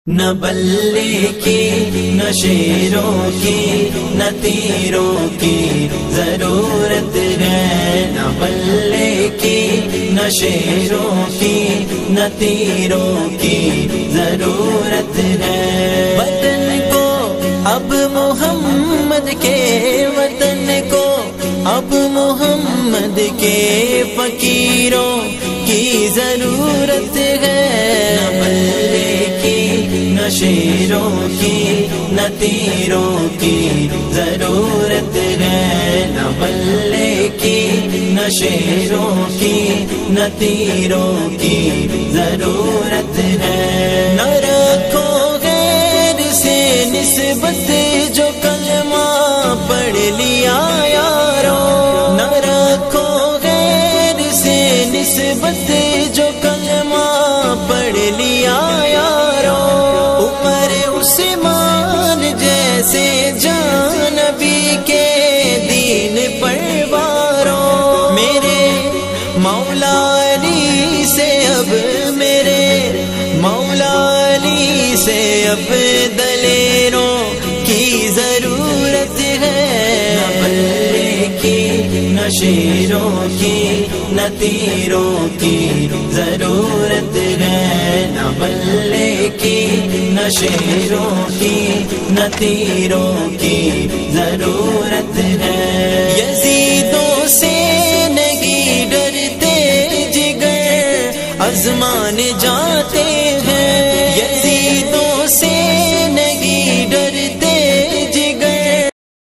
نہ بلے کی نہ شیروں کی نہ تیروں کی ضرورت ہے، نہ بلے کی نہ شیروں کی نہ تیروں کی ضرورت ہے۔ وطن کو اب محمد کے، وطن کو اب محمد کے فقیروں کی ضرورت ہے، نہ بلے کی نہ شیروں کی نہ تیروں کی ضرورت ہے، نہ بلے کی نہ شیروں کی نہ تیروں کی ضرورت ہے۔ نہ رکھو غیر سے نسبت جو کلمہ پڑھ لیا یارو، نہ رکھو غیر سے نسبت جو کلمہ پڑھ لیا یارو، عمر عثمان جیسے جان نبی کے دین پر بارو، میرے مولا علی سے اب، میرے مولا علی سے اب دلیروں کی ضرورت ہے، نہ بلے کی نہ شیروں کی نہ تیروں کی ضرورت ہے، نہ بلے کی نہ شیروں کی نہ تیروں کی ضرورت ہے۔